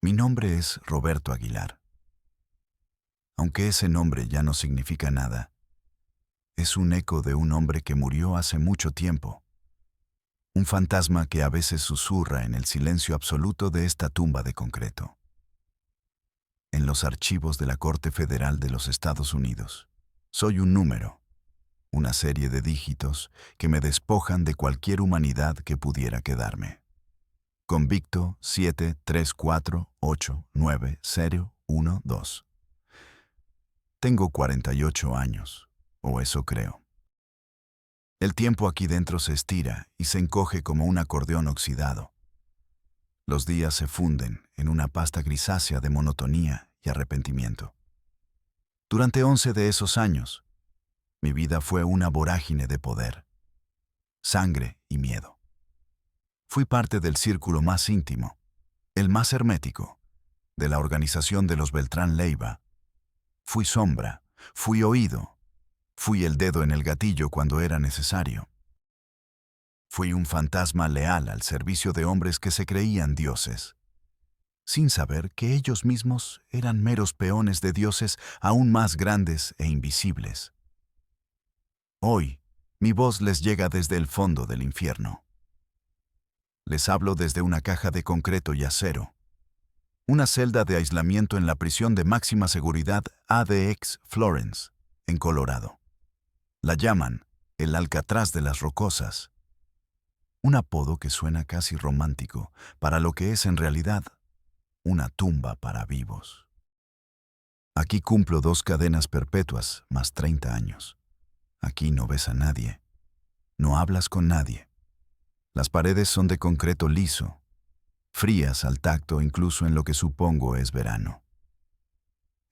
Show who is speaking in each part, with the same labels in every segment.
Speaker 1: Mi nombre es Roberto Aguilar. Aunque ese nombre ya no significa nada, es un eco de un hombre que murió hace mucho tiempo. Un fantasma que a veces susurra en el silencio absoluto de esta tumba de concreto. En los archivos de la Corte Federal de los Estados Unidos, soy un número, una serie de dígitos que me despojan de cualquier humanidad que pudiera quedarme. Convicto 734890112. Tengo 48 años, o eso creo. El tiempo aquí dentro se estira y se encoge como un acordeón oxidado. Los días se funden en una pasta grisácea de monotonía y arrepentimiento. Durante 11 de esos años, mi vida fue una vorágine de poder, sangre y miedo. Fui parte del círculo más íntimo, el más hermético, de la organización de los Beltrán Leiva. Fui sombra, fui oído, fui el dedo en el gatillo cuando era necesario. Fui un fantasma leal al servicio de hombres que se creían dioses, sin saber que ellos mismos eran meros peones de dioses aún más grandes e invisibles. Hoy, mi voz les llega desde el fondo del infierno. Les hablo desde una caja de concreto y acero, una celda de aislamiento en la prisión de máxima seguridad ADX Florence, en Colorado. La llaman el Alcatraz de las Rocosas, un apodo que suena casi romántico para lo que es en realidad una tumba para vivos. Aquí cumplo 2 cadenas perpetuas más 30 años. Aquí no ves a nadie, no hablas con nadie. Las paredes son de concreto liso, frías al tacto incluso en lo que supongo es verano.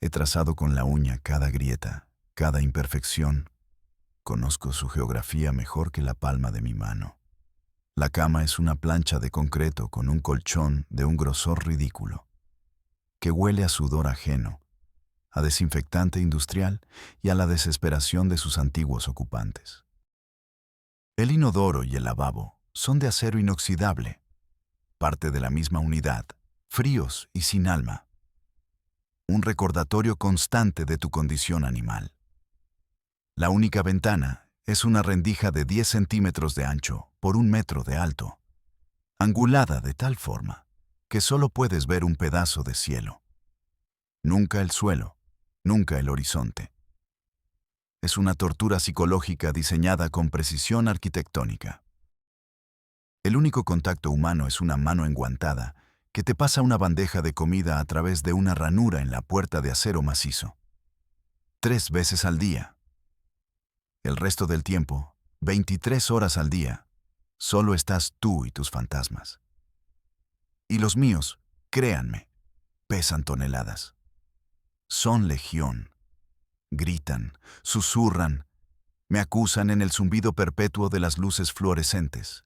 Speaker 1: He trazado con la uña cada grieta, cada imperfección. Conozco su geografía mejor que la palma de mi mano. La cama es una plancha de concreto con un colchón de un grosor ridículo, que huele a sudor ajeno, a desinfectante industrial y a la desesperación de sus antiguos ocupantes. El inodoro y el lavabo son de acero inoxidable, parte de la misma unidad, fríos y sin alma. Un recordatorio constante de tu condición animal. La única ventana es una rendija de 10 centímetros de ancho por 1 metro de alto, angulada de tal forma que solo puedes ver un pedazo de cielo. Nunca el suelo, nunca el horizonte. Es una tortura psicológica diseñada con precisión arquitectónica. El único contacto humano es una mano enguantada que te pasa una bandeja de comida a través de una ranura en la puerta de acero macizo. 3 veces al día. El resto del tiempo, 23 horas al día, solo estás tú y tus fantasmas. Y los míos, créanme, pesan toneladas. Son legión. Gritan, susurran, me acusan en el zumbido perpetuo de las luces fluorescentes.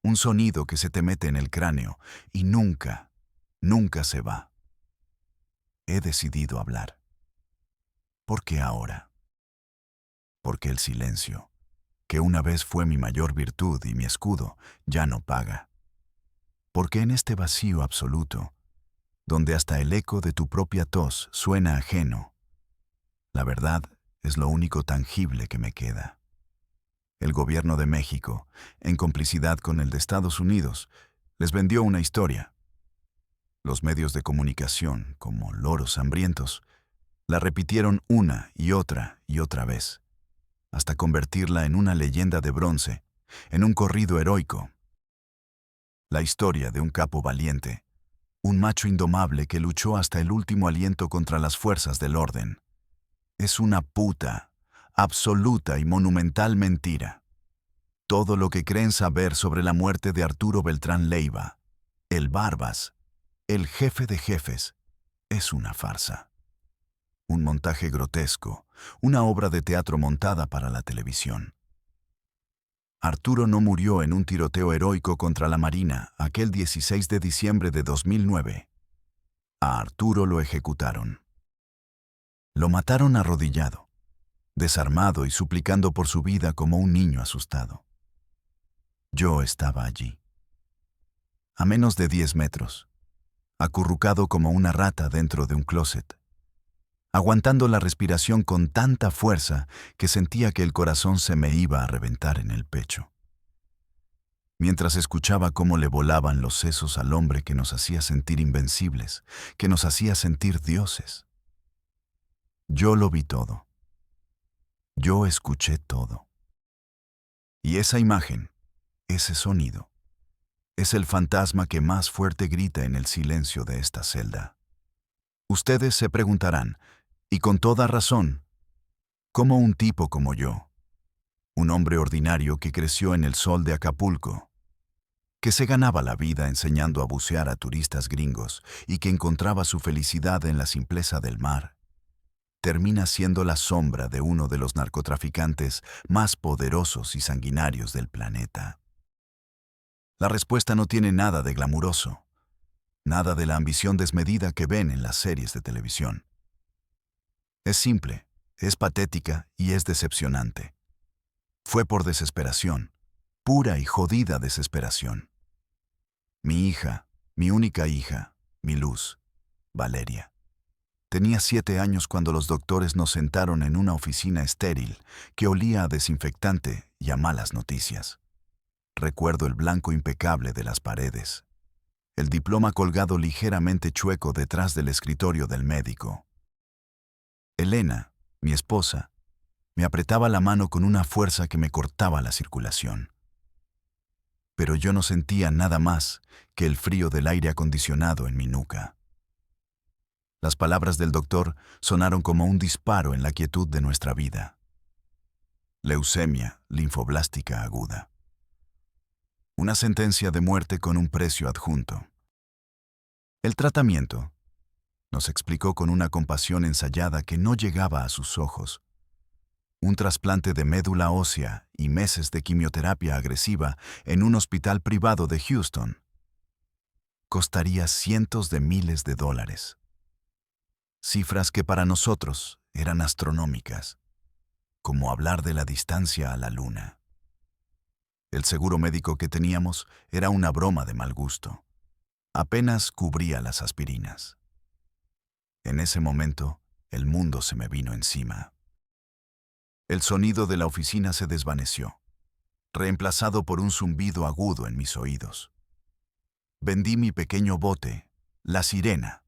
Speaker 1: Un sonido que se te mete en el cráneo y nunca, nunca se va. He decidido hablar. ¿Por qué ahora? Porque el silencio, que una vez fue mi mayor virtud y mi escudo, ya no paga. Porque en este vacío absoluto, donde hasta el eco de tu propia tos suena ajeno, la verdad es lo único tangible que me queda. El gobierno de México, en complicidad con el de Estados Unidos, les vendió una historia. Los medios de comunicación, como loros hambrientos, la repitieron una y otra vez, hasta convertirla en una leyenda de bronce, en un corrido heroico. La historia de un capo valiente, un macho indomable que luchó hasta el último aliento contra las fuerzas del orden. Es una puta, absoluta y monumental mentira. Todo lo que creen saber sobre la muerte de Arturo Beltrán Leiva, el Barbas, el jefe de jefes, es una farsa. Un montaje grotesco, una obra de teatro montada para la televisión. Arturo no murió en un tiroteo heroico contra la Marina aquel 16 de diciembre de 2009. A Arturo lo ejecutaron. Lo mataron arrodillado, desarmado y suplicando por su vida como un niño asustado. Yo estaba allí. A menos de 10 metros, acurrucado como una rata dentro de un closet, aguantando la respiración con tanta fuerza que sentía que el corazón se me iba a reventar en el pecho. Mientras escuchaba cómo le volaban los sesos al hombre que nos hacía sentir invencibles, que nos hacía sentir dioses. Yo lo vi todo. Yo escuché todo. Y esa imagen, ese sonido, es el fantasma que más fuerte grita en el silencio de esta celda. Ustedes se preguntarán, y con toda razón, ¿cómo un tipo como yo, un hombre ordinario que creció en el sol de Acapulco, que se ganaba la vida enseñando a bucear a turistas gringos y que encontraba su felicidad en la simpleza del mar, termina siendo la sombra de uno de los narcotraficantes más poderosos y sanguinarios del planeta? La respuesta no tiene nada de glamuroso, nada de la ambición desmedida que ven en las series de televisión. Es simple, es patética y es decepcionante. Fue por desesperación, pura y jodida desesperación. Mi hija, mi única hija, mi luz, Valeria. Tenía 7 años cuando los doctores nos sentaron en una oficina estéril que olía a desinfectante y a malas noticias. Recuerdo el blanco impecable de las paredes, el diploma colgado ligeramente chueco detrás del escritorio del médico. Elena, mi esposa, me apretaba la mano con una fuerza que me cortaba la circulación. Pero yo no sentía nada más que el frío del aire acondicionado en mi nuca. Las palabras del doctor sonaron como un disparo en la quietud de nuestra vida. Leucemia linfoblástica aguda. Una sentencia de muerte con un precio adjunto. El tratamiento, nos explicó con una compasión ensayada que no llegaba a sus ojos. Un trasplante de médula ósea y meses de quimioterapia agresiva en un hospital privado de Houston. Costaría cientos de miles de dólares. Cifras que para nosotros eran astronómicas, como hablar de la distancia a la luna. El seguro médico que teníamos era una broma de mal gusto. Apenas cubría las aspirinas. En ese momento, el mundo se me vino encima. El sonido de la oficina se desvaneció, reemplazado por un zumbido agudo en mis oídos. Vendí mi pequeño bote, la Sirena,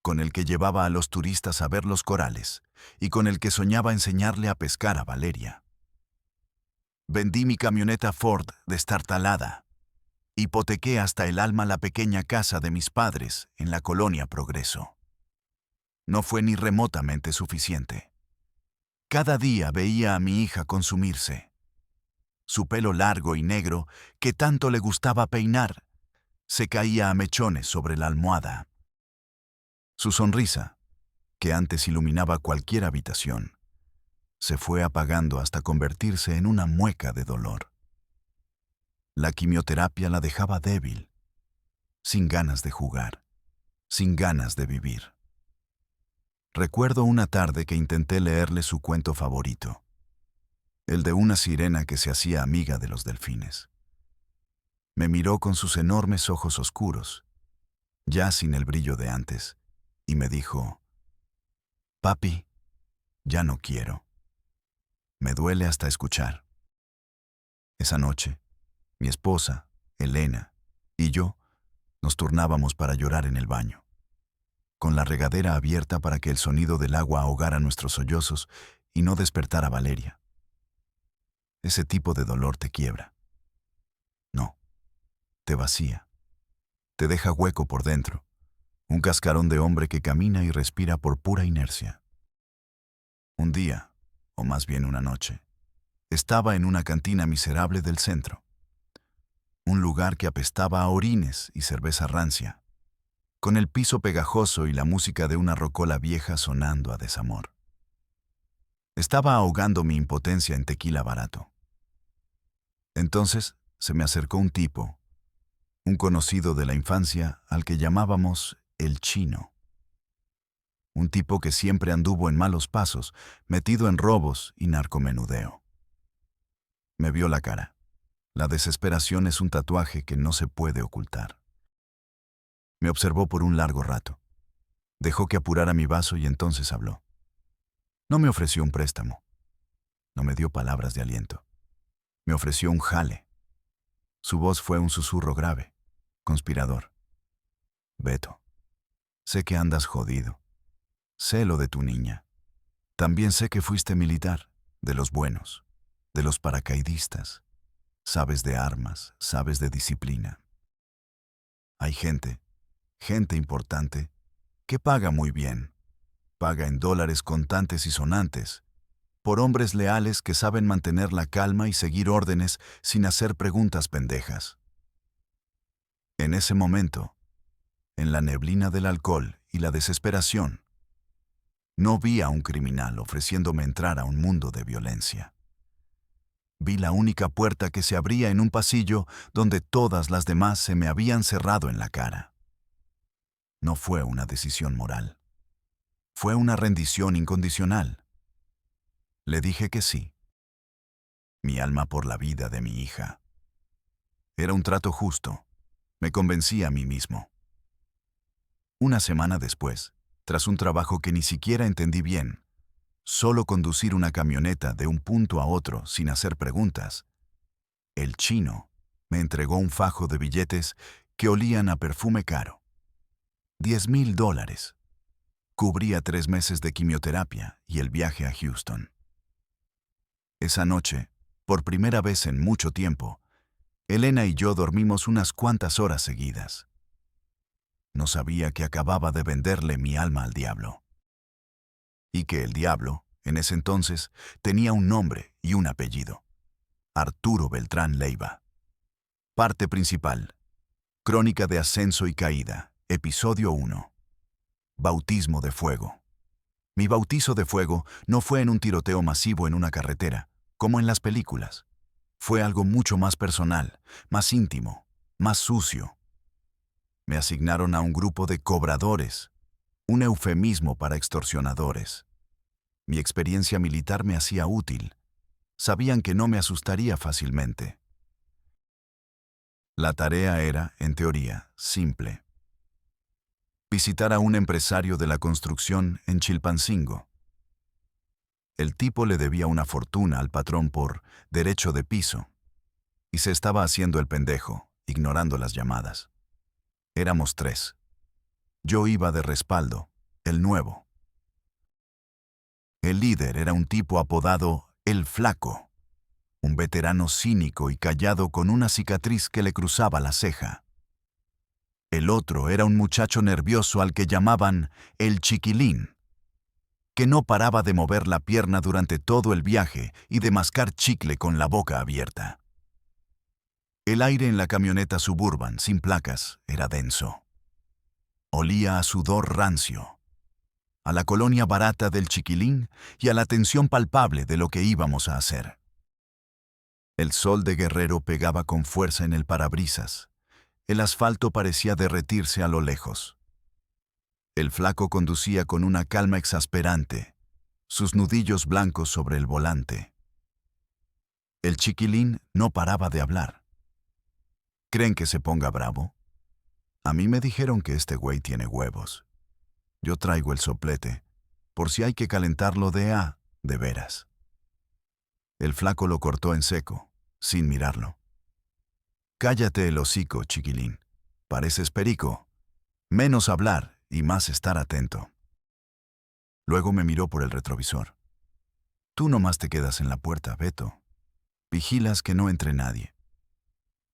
Speaker 1: con el que llevaba a los turistas a ver los corales y con el que soñaba enseñarle a pescar a Valeria. Vendí mi camioneta Ford destartalada. Hipotequé hasta el alma la pequeña casa de mis padres en la colonia Progreso. No fue ni remotamente suficiente. Cada día veía a mi hija consumirse. Su pelo largo y negro, que tanto le gustaba peinar, se caía a mechones sobre la almohada. Su sonrisa, que antes iluminaba cualquier habitación, se fue apagando hasta convertirse en una mueca de dolor. La quimioterapia la dejaba débil, sin ganas de jugar, sin ganas de vivir. Recuerdo una tarde que intenté leerle su cuento favorito, el de una sirena que se hacía amiga de los delfines. Me miró con sus enormes ojos oscuros, ya sin el brillo de antes, y me dijo: «Papi, ya no quiero. Me duele hasta escuchar». Esa noche, mi esposa, Elena, y yo nos turnábamos para llorar en el baño, con la regadera abierta para que el sonido del agua ahogara nuestros sollozos y no despertara a Valeria. Ese tipo de dolor te quiebra. No, te vacía. Te deja hueco por dentro, un cascarón de hombre que camina y respira por pura inercia. Un día, o más bien una noche, estaba en una cantina miserable del centro. Un lugar que apestaba a orines y cerveza rancia, con el piso pegajoso y la música de una rocola vieja sonando a desamor. Estaba ahogando mi impotencia en tequila barato. Entonces se me acercó un tipo, un conocido de la infancia al que llamábamos el Chino. Un tipo que siempre anduvo en malos pasos, metido en robos y narcomenudeo. Me vio la cara. La desesperación es un tatuaje que no se puede ocultar. Me observó por un largo rato. Dejó que apurara mi vaso y entonces habló. No me ofreció un préstamo. No me dio palabras de aliento. Me ofreció un jale. Su voz fue un susurro grave, conspirador. Beto, sé que andas jodido. Sé lo de tu niña. También sé que fuiste militar, de los buenos, de los paracaidistas. Sabes de armas, sabes de disciplina. Hay gente importante, que paga muy bien. Paga en dólares contantes y sonantes, por hombres leales que saben mantener la calma y seguir órdenes sin hacer preguntas pendejas. En ese momento, en la neblina del alcohol y la desesperación, no vi a un criminal ofreciéndome entrar a un mundo de violencia. Vi la única puerta que se abría en un pasillo donde todas las demás se me habían cerrado en la cara. No fue una decisión moral. Fue una rendición incondicional. Le dije que sí. Mi alma por la vida de mi hija. Era un trato justo. Me convencí a mí mismo. Una semana después, tras un trabajo que ni siquiera entendí bien, solo conducir una camioneta de un punto a otro sin hacer preguntas, el chino me entregó un fajo de billetes que olían a perfume caro. $10,000. Cubría 3 meses de quimioterapia y el viaje a Houston. Esa noche, por primera vez en mucho tiempo, Elena y yo dormimos unas cuantas horas seguidas. No sabía que acababa de venderle mi alma al diablo. Y que el diablo, en ese entonces, tenía un nombre y un apellido. Arturo Beltrán Leiva. Parte principal. Crónica de ascenso y caída. Episodio 1. Bautismo de fuego. Mi bautizo de fuego no fue en un tiroteo masivo en una carretera, como en las películas. Fue algo mucho más personal, más íntimo, más sucio. Me asignaron a un grupo de cobradores, un eufemismo para extorsionadores. Mi experiencia militar me hacía útil. Sabían que no me asustaría fácilmente. La tarea era, en teoría, simple. Visitar a un empresario de la construcción en Chilpancingo. El tipo le debía una fortuna al patrón por derecho de piso, y se estaba haciendo el pendejo, ignorando las llamadas. Éramos 3. Yo iba de respaldo, el nuevo. El líder era un tipo apodado El Flaco, un veterano cínico y callado con una cicatriz que le cruzaba la ceja. El otro era un muchacho nervioso al que llamaban el Chiquilín, que no paraba de mover la pierna durante todo el viaje y de mascar chicle con la boca abierta. El aire en la camioneta Suburban, sin placas, era denso. Olía a sudor rancio, a la colonia barata del Chiquilín y a la tensión palpable de lo que íbamos a hacer. El sol de Guerrero pegaba con fuerza en el parabrisas. El asfalto parecía derretirse a lo lejos. El Flaco conducía con una calma exasperante, sus nudillos blancos sobre el volante. El Chiquilín no paraba de hablar. ¿Creen que se ponga bravo? A mí me dijeron que este güey tiene huevos. Yo traigo el soplete, por si hay que calentarlo de veras. El Flaco lo cortó en seco, sin mirarlo. Cállate el hocico, Chiquilín. Pareces perico. Menos hablar y más estar atento. Luego me miró por el retrovisor. Tú nomás te quedas en la puerta, Beto. Vigilas que no entre nadie.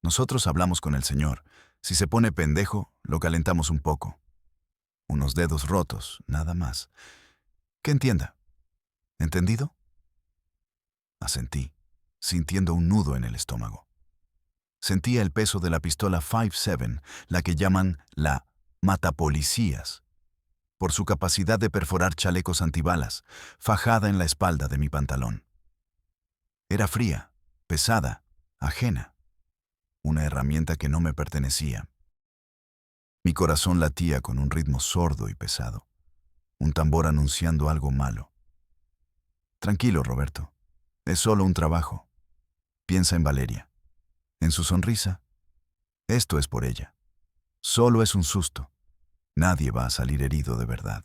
Speaker 1: Nosotros hablamos con el señor. Si se pone pendejo, lo calentamos un poco. Unos dedos rotos, nada más. Que entienda. ¿Entendido? Asentí, sintiendo un nudo en el estómago. Sentía el peso de la pistola 5.7, la que llaman la matapolicías, por su capacidad de perforar chalecos antibalas, fajada en la espalda de mi pantalón. Era fría, pesada, ajena. Una herramienta que no me pertenecía. Mi corazón latía con un ritmo sordo y pesado, un tambor anunciando algo malo. Tranquilo, Roberto. Es solo un trabajo. Piensa en Valeria, en su sonrisa. Esto es por ella. Solo es un susto. Nadie va a salir herido de verdad.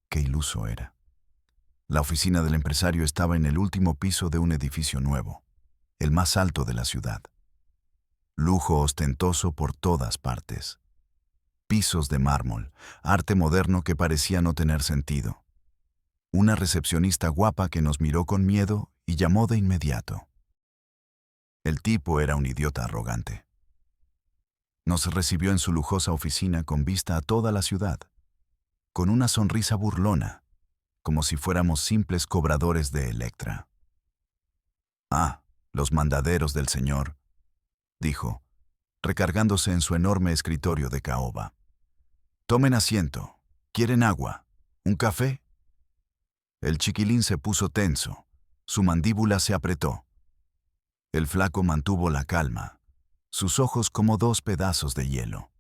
Speaker 1: Qué iluso era. La oficina del empresario estaba en el último piso de un edificio nuevo, el más alto de la ciudad. Lujo ostentoso por todas partes. Pisos de mármol, arte moderno que parecía no tener sentido. Una recepcionista guapa que nos miró con miedo y llamó de inmediato. El tipo era un idiota arrogante. Nos recibió en su lujosa oficina con vista a toda la ciudad, con una sonrisa burlona, como si fuéramos simples cobradores de Electra. «Ah, los mandaderos del señor», dijo, recargándose en su enorme escritorio de caoba. «Tomen asiento. ¿Quieren agua? ¿Un café?» El chiquilín se puso tenso. Su mandíbula se apretó. El flaco mantuvo la calma, sus ojos como dos pedazos de hielo.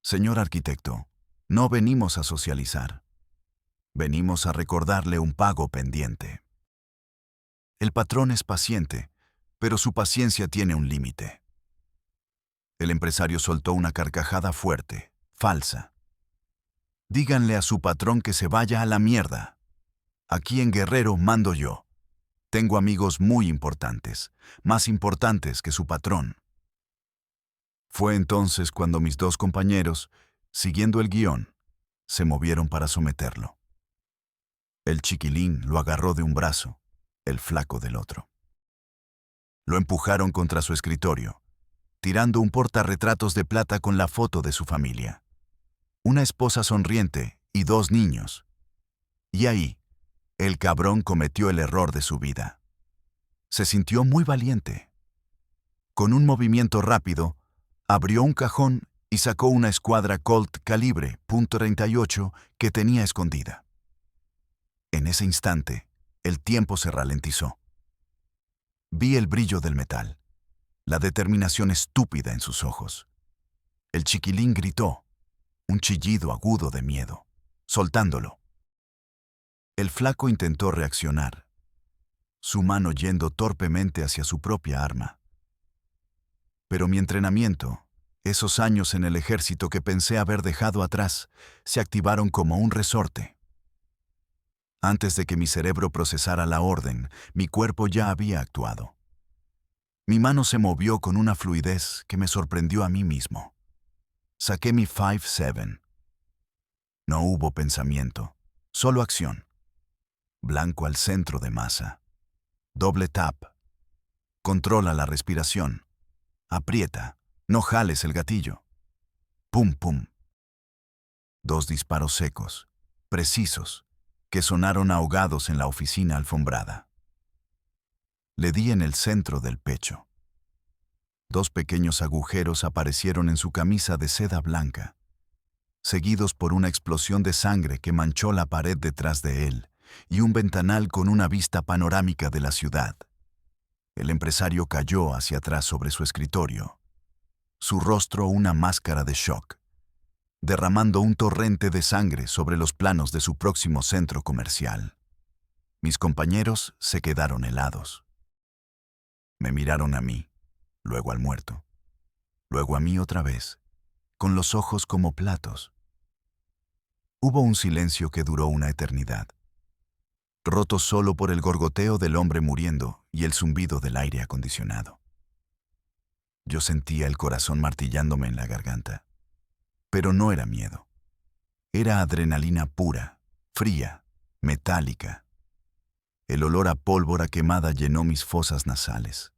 Speaker 1: «Señor arquitecto, no venimos a socializar. Venimos a recordarle un pago pendiente. El patrón es paciente, pero su paciencia tiene un límite». El empresario soltó una carcajada fuerte, falsa. «Díganle a su patrón que se vaya a la mierda. Aquí en Guerrero mando yo. Tengo amigos muy importantes, más importantes que su patrón». Fue entonces cuando mis dos compañeros, siguiendo el guión, se movieron para someterlo. El chiquilín lo agarró de un brazo, el flaco del otro. Lo empujaron contra su escritorio, tirando un portarretratos de plata con la foto de su familia. Una esposa sonriente y dos niños. Y ahí, el cabrón cometió el error de su vida. Se sintió muy valiente. Con un movimiento rápido, abrió un cajón y sacó una escuadra Colt calibre .38 que tenía escondida. En ese instante, el tiempo se ralentizó. Vi el brillo del metal, la determinación estúpida en sus ojos. El chiquilín gritó, un chillido agudo de miedo, soltándolo. El flaco intentó reaccionar, su mano yendo torpemente hacia su propia arma. Pero mi entrenamiento, esos años en el ejército que pensé haber dejado atrás, se activaron como un resorte. Antes de que mi cerebro procesara la orden, mi cuerpo ya había actuado. Mi mano se movió con una fluidez que me sorprendió a mí mismo. Saqué mi 5-7. No hubo pensamiento, solo acción. Blanco al centro de masa. Doble tap. Controla la respiración. Aprieta, no jales el gatillo. Pum, pum. Dos disparos secos, precisos, que sonaron ahogados en la oficina alfombrada. Le di en el centro del pecho. Dos pequeños agujeros aparecieron en su camisa de seda blanca, seguidos por una explosión de sangre que manchó la pared detrás de él y un ventanal con una vista panorámica de la ciudad. El empresario cayó hacia atrás sobre su escritorio, su rostro una máscara de shock, derramando un torrente de sangre sobre los planos de su próximo centro comercial. Mis compañeros se quedaron helados. Me miraron a mí, luego al muerto, luego a mí otra vez, con los ojos como platos. Hubo un silencio que duró una eternidad, roto solo por el gorgoteo del hombre muriendo y el zumbido del aire acondicionado. Yo sentía el corazón martillándome en la garganta. Pero no era miedo. Era adrenalina pura, fría, metálica. El olor a pólvora quemada llenó mis fosas nasales.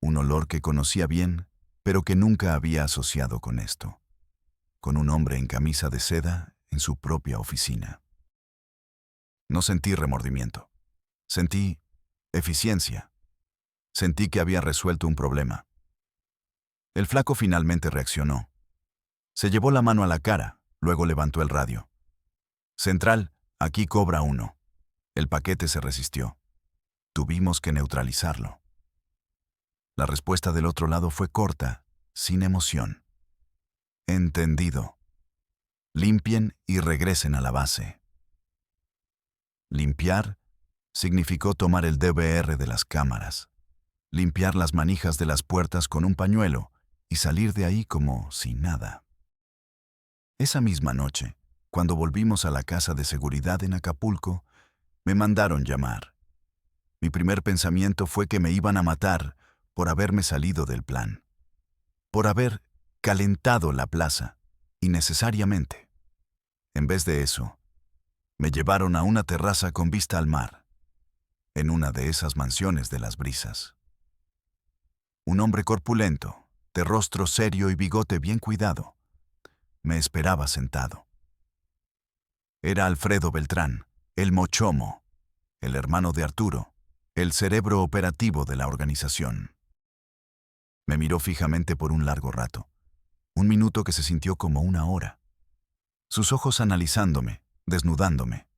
Speaker 1: Un olor que conocía bien, pero que nunca había asociado con esto. Con un hombre en camisa de seda en su propia oficina. No sentí remordimiento. Sentí eficiencia. Sentí que había resuelto un problema. El flaco finalmente reaccionó. Se llevó la mano a la cara, luego levantó el radio. «Central, aquí cobra 1». El paquete se resistió. Tuvimos que neutralizarlo. La respuesta del otro lado fue corta, sin emoción. «Entendido. Limpien y regresen a la base». Limpiar significó tomar el DVR de las cámaras, limpiar las manijas de las puertas con un pañuelo y salir de ahí como sin nada. Esa misma noche, cuando volvimos a la casa de seguridad en Acapulco, me mandaron llamar. Mi primer pensamiento fue que me iban a matar por haberme salido del plan, por haber calentado la plaza, innecesariamente. En vez de eso, me llevaron a una terraza con vista al mar, en una de esas mansiones de las brisas. Un hombre corpulento, de rostro serio y bigote bien cuidado, me esperaba sentado. Era Alfredo Beltrán, el Mochomo, el hermano de Arturo, el cerebro operativo de la organización. Me miró fijamente por un largo rato, un minuto que se sintió como una hora. Sus ojos analizándome, desnudándome.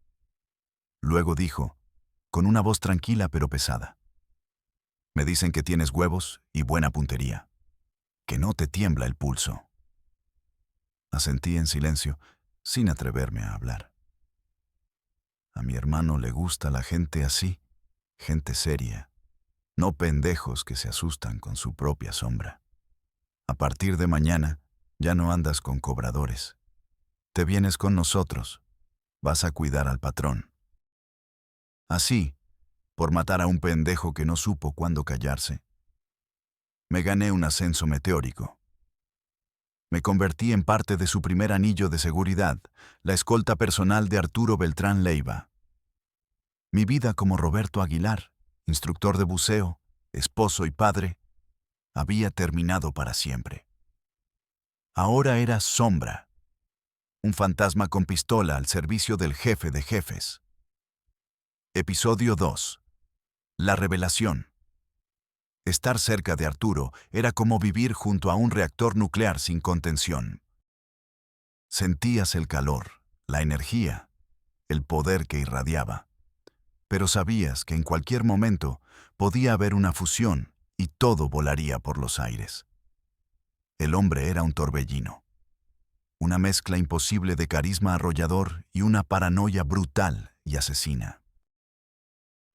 Speaker 1: Luego dijo, con una voz tranquila pero pesada: me dicen que tienes huevos y buena puntería, que no te tiembla el pulso. Asentí en silencio, sin atreverme a hablar. A mi hermano le gusta la gente así, gente seria, no pendejos que se asustan con su propia sombra. A partir de mañana, ya no andas con cobradores. Te vienes con nosotros, vas a cuidar al patrón. Así, por matar a un pendejo que no supo cuándo callarse, me gané un ascenso meteórico. Me convertí en parte de su primer anillo de seguridad, la escolta personal de Arturo Beltrán Leiva. Mi vida como Roberto Aguilar, instructor de buceo, esposo y padre, había terminado para siempre. Ahora era Sombra, un fantasma con pistola al servicio del jefe de jefes. Episodio 2. La revelación. Estar cerca de Arturo era como vivir junto a un reactor nuclear sin contención. Sentías el calor, la energía, el poder que irradiaba, pero sabías que en cualquier momento podía haber una fusión y todo volaría por los aires. El hombre era un torbellino, una mezcla imposible de carisma arrollador y una paranoia brutal y asesina.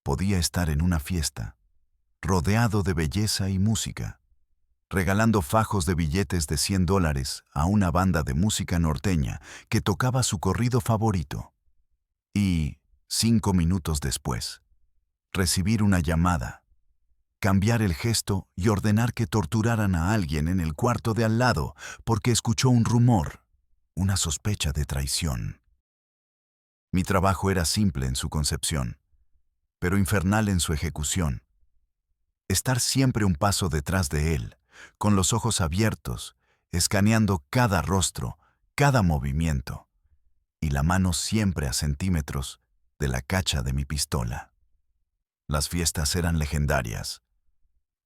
Speaker 1: Podía estar en una fiesta, rodeado de belleza y música, regalando fajos de billetes de $100 a una banda de música norteña que tocaba su corrido favorito. Y, 5 minutos después, recibir una llamada, cambiar el gesto y ordenar que torturaran a alguien en el cuarto de al lado porque escuchó un rumor, una sospecha de traición. Mi trabajo era simple en su concepción, pero infernal en su ejecución. Estar siempre un paso detrás de él, con los ojos abiertos, escaneando cada rostro, cada movimiento, y la mano siempre a centímetros de la cacha de mi pistola. Las fiestas eran legendarias,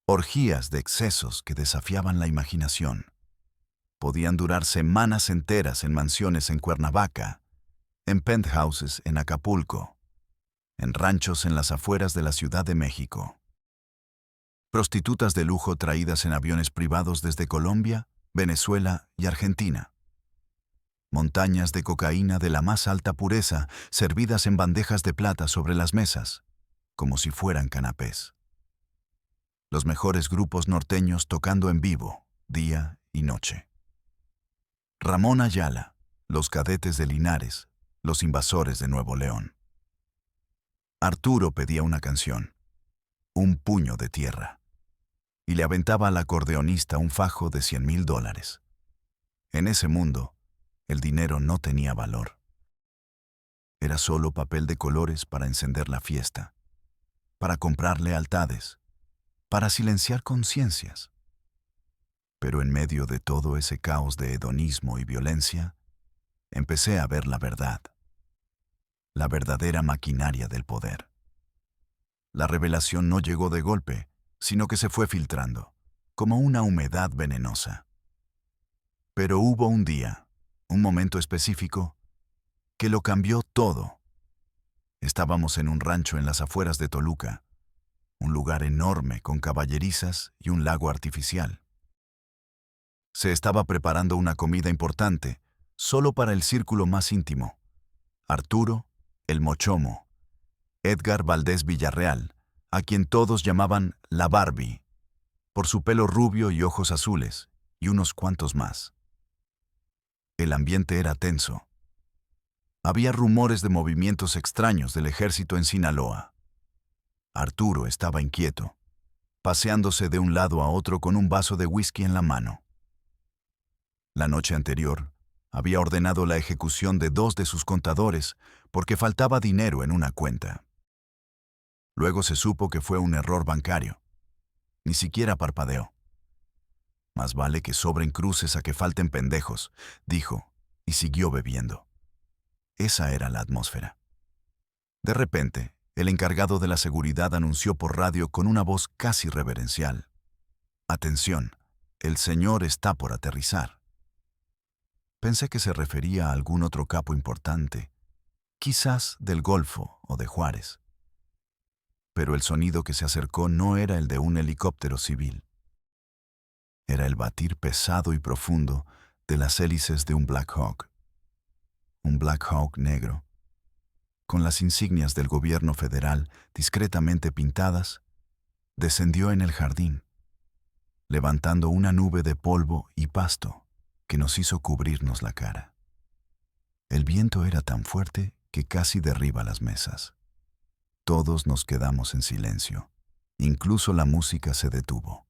Speaker 1: orgías de excesos que desafiaban la imaginación. Podían durar semanas enteras en mansiones en Cuernavaca, en penthouses en Acapulco, en ranchos en las afueras de la Ciudad de México. Prostitutas de lujo traídas en aviones privados desde Colombia, Venezuela y Argentina. Montañas de cocaína de la más alta pureza servidas en bandejas de plata sobre las mesas, como si fueran canapés. Los mejores grupos norteños tocando en vivo, día y noche. Ramón Ayala, los Cadetes de Linares, los Invasores de Nuevo León. Arturo pedía una canción, un puño de tierra, y le aventaba al acordeonista un fajo de $100,000. En ese mundo, el dinero no tenía valor. Era solo papel de colores para encender la fiesta, para comprar lealtades, para silenciar conciencias. Pero en medio de todo ese caos de hedonismo y violencia, empecé a ver la verdad, la verdadera maquinaria del poder. La revelación no llegó de golpe, sino que se fue filtrando, como una humedad venenosa. Pero hubo un día, un momento específico, que lo cambió todo. Estábamos en un rancho en las afueras de Toluca, un lugar enorme con caballerizas y un lago artificial. Se estaba preparando una comida importante, solo para el círculo más íntimo. Arturo, el Mochomo, Edgar Valdés Villarreal, a quien todos llamaban la Barbie, por su pelo rubio y ojos azules, y unos cuantos más. El ambiente era tenso. Había rumores de movimientos extraños del ejército en Sinaloa. Arturo estaba inquieto, paseándose de un lado a otro con un vaso de whisky en la mano. La noche anterior, había ordenado la ejecución de 2 de sus contadores porque faltaba dinero en una cuenta. Luego se supo que fue un error bancario. Ni siquiera parpadeó. Más vale que sobren cruces a que falten pendejos, dijo, y siguió bebiendo. Esa era la atmósfera. De repente, el encargado de la seguridad anunció por radio con una voz casi reverencial: «Atención, el señor está por aterrizar». Pensé que se refería a algún otro capo importante, quizás del Golfo o de Juárez. Pero el sonido que se acercó no era el de un helicóptero civil. Era el batir pesado y profundo de las hélices de un Black Hawk. Un Black Hawk negro, con las insignias del gobierno federal discretamente pintadas, descendió en el jardín, levantando una nube de polvo y pasto que nos hizo cubrirnos la cara. El viento era tan fuerte que casi derriba las mesas. Todos nos quedamos en silencio. Incluso la música se detuvo.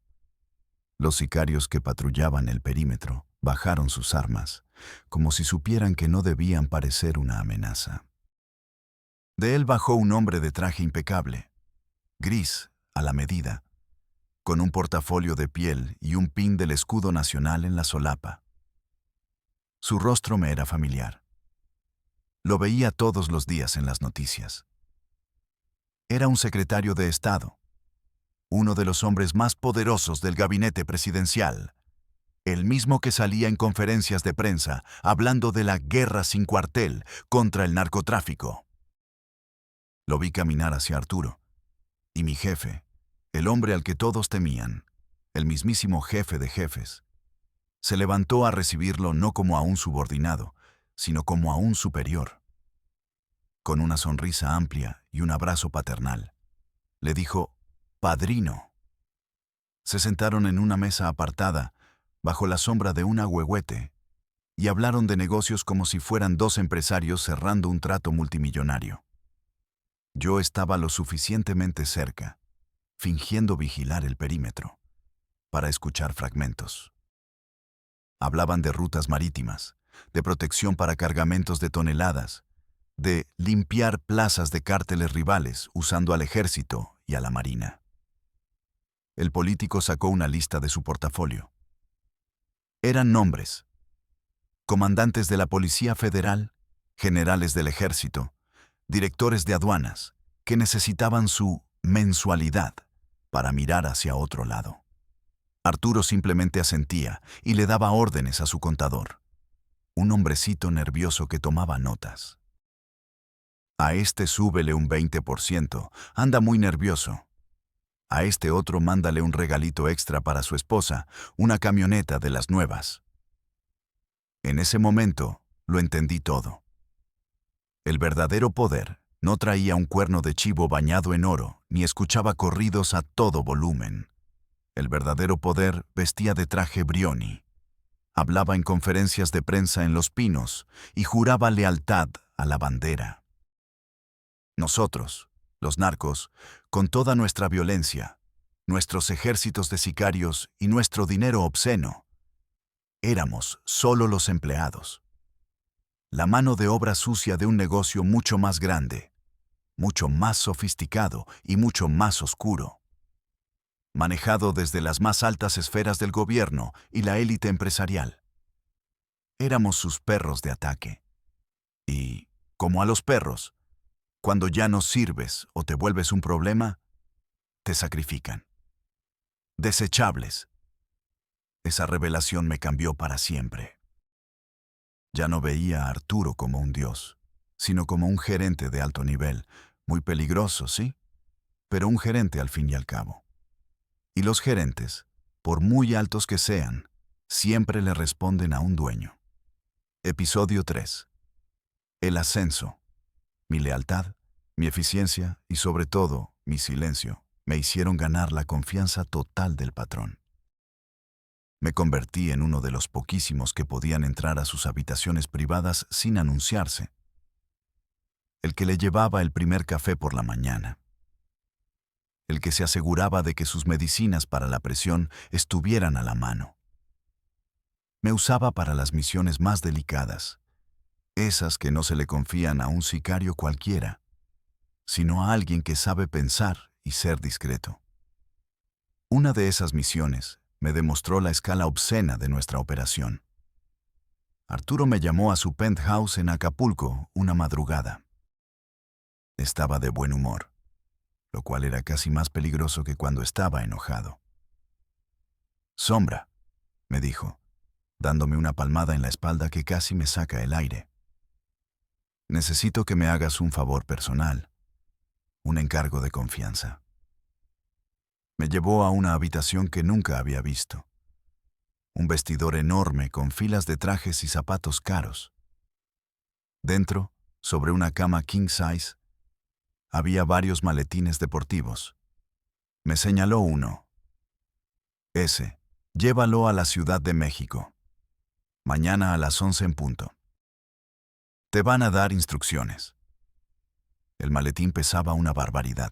Speaker 1: Los sicarios que patrullaban el perímetro bajaron sus armas, como si supieran que no debían parecer una amenaza. De él bajó un hombre de traje impecable, gris, a la medida, con un portafolio de piel y un pin del escudo nacional en la solapa. Su rostro me era familiar. Lo veía todos los días en las noticias. Era un secretario de Estado, uno de los hombres más poderosos del gabinete presidencial, el mismo que salía en conferencias de prensa hablando de la guerra sin cuartel contra el narcotráfico. Lo vi caminar hacia Arturo, y mi jefe, el hombre al que todos temían, el mismísimo jefe de jefes, se levantó a recibirlo no como a un subordinado, sino como a un superior. Con una sonrisa amplia y un abrazo paternal, le dijo: «Padrino». Se sentaron en una mesa apartada, bajo la sombra de un ahuehuete, y hablaron de negocios como si fueran 2 empresarios cerrando un trato multimillonario. Yo estaba lo suficientemente cerca, fingiendo vigilar el perímetro, para escuchar fragmentos. Hablaban de rutas marítimas, de protección para cargamentos de toneladas, de limpiar plazas de cárteles rivales usando al ejército y a la marina. El político sacó una lista de su portafolio. Eran nombres: comandantes de la Policía Federal, generales del ejército, directores de aduanas, que necesitaban su mensualidad para mirar hacia otro lado. Arturo simplemente asentía y le daba órdenes a su contador, un hombrecito nervioso que tomaba notas. A este súbele un 20%, anda muy nervioso. A este otro mándale un regalito extra para su esposa, una camioneta de las nuevas. En ese momento lo entendí todo. El verdadero poder no traía un cuerno de chivo bañado en oro, ni escuchaba corridos a todo volumen. El verdadero poder vestía de traje Brioni, hablaba en conferencias de prensa en Los Pinos y juraba lealtad a la bandera. Nosotros, los narcos, con toda nuestra violencia, nuestros ejércitos de sicarios y nuestro dinero obsceno, éramos solo los empleados. La mano de obra sucia de un negocio mucho más grande, mucho más sofisticado y mucho más oscuro, manejado desde las más altas esferas del gobierno y la élite empresarial. Éramos sus perros de ataque. Y, como a los perros, cuando ya no sirves o te vuelves un problema, te sacrifican. Desechables. Esa revelación me cambió para siempre. Ya no veía a Arturo como un dios, sino como un gerente de alto nivel, muy peligroso, sí, pero un gerente al fin y al cabo. Y los gerentes, por muy altos que sean, siempre le responden a un dueño. Episodio 3. El ascenso. Mi lealtad, mi eficiencia y sobre todo mi silencio me hicieron ganar la confianza total del patrón. Me convertí en uno de los poquísimos que podían entrar a sus habitaciones privadas sin anunciarse. El que le llevaba el primer café por la mañana. El que se aseguraba de que sus medicinas para la presión estuvieran a la mano. Me usaba para las misiones más delicadas, esas que no se le confían a un sicario cualquiera, sino a alguien que sabe pensar y ser discreto. Una de esas misiones me demostró la escala obscena de nuestra operación. Arturo me llamó a su penthouse en Acapulco una madrugada. Estaba de buen humor, lo cual era casi más peligroso que cuando estaba enojado. «Sombra», me dijo, dándome una palmada en la espalda que casi me saca el aire. «Necesito que me hagas un favor personal, un encargo de confianza». Me llevó a una habitación que nunca había visto. Un vestidor enorme con filas de trajes y zapatos caros. Dentro, sobre una cama king size, había varios maletines deportivos. Me señaló uno. «Ese, llévalo a la Ciudad de México. Mañana a las 11 en punto. Te van a dar instrucciones». El maletín pesaba una barbaridad.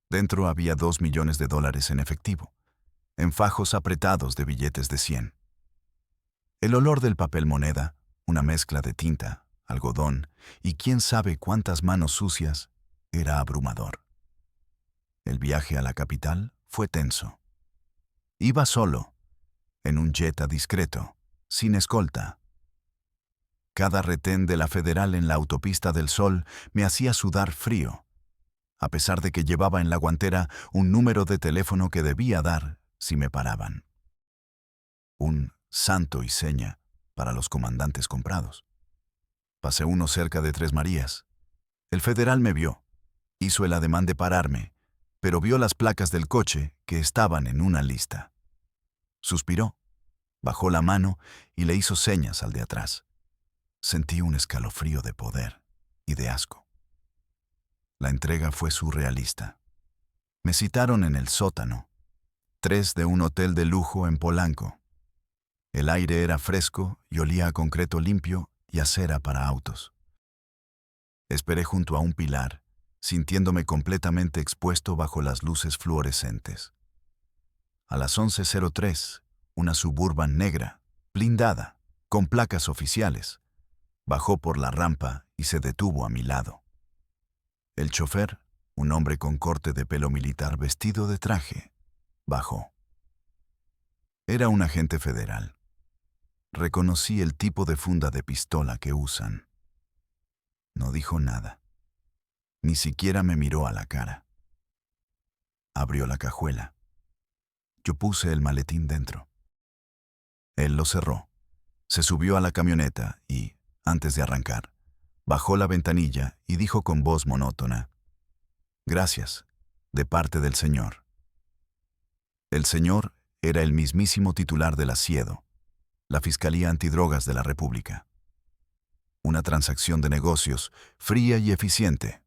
Speaker 1: Dentro había $2 millones en efectivo, en fajos apretados de billetes de 100. El olor del papel moneda, una mezcla de tinta, algodón y quién sabe cuántas manos sucias, era abrumador. El viaje a la capital fue tenso. Iba solo, en un Jetta discreto, sin escolta. Cada retén de la Federal en la autopista del Sol me hacía sudar frío, a pesar de que llevaba en la guantera un número de teléfono que debía dar si me paraban. Un santo y seña para los comandantes comprados. Pasé uno cerca de Tres Marías. El Federal me vio, hizo el ademán de pararme, pero vio las placas del coche que estaban en una lista. Suspiró, bajó la mano y le hizo señas al de atrás. Sentí un escalofrío de poder y de asco. La entrega fue surrealista. Me citaron en el sótano, 3 de un hotel de lujo en Polanco. El aire era fresco y olía a concreto limpio y a cera para autos. Esperé junto a un pilar, sintiéndome completamente expuesto bajo las luces fluorescentes. A las 11:03, una Suburban negra, blindada, con placas oficiales, bajó por la rampa y se detuvo a mi lado. El chofer, un hombre con corte de pelo militar vestido de traje, bajó. Era un agente federal. Reconocí el tipo de funda de pistola que usan. No dijo nada. Ni siquiera me miró a la cara. Abrió la cajuela. Yo puse el maletín dentro. Él lo cerró. Se subió a la camioneta y, antes de arrancar, bajó la ventanilla y dijo con voz monótona: «Gracias, de parte del señor». El señor era el mismísimo titular de la SIEDO, la Fiscalía Antidrogas de la República. Una transacción de negocios fría y eficiente.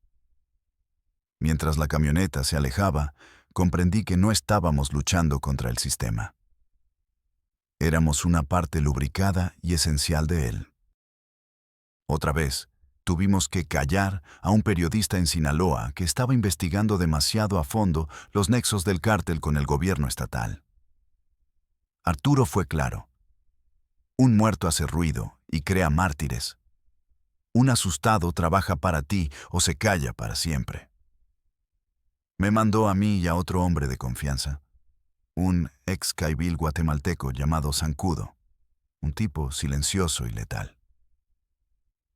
Speaker 1: Mientras la camioneta se alejaba, comprendí que no estábamos luchando contra el sistema. Éramos una parte lubricada y esencial de él. Otra vez, tuvimos que callar a un periodista en Sinaloa que estaba investigando demasiado a fondo los nexos del cártel con el gobierno estatal. Arturo fue claro. Un muerto hace ruido y crea mártires. Un asustado trabaja para ti o se calla para siempre. Me mandó a mí y a otro hombre de confianza, un ex caibil guatemalteco llamado Zancudo, un tipo silencioso y letal.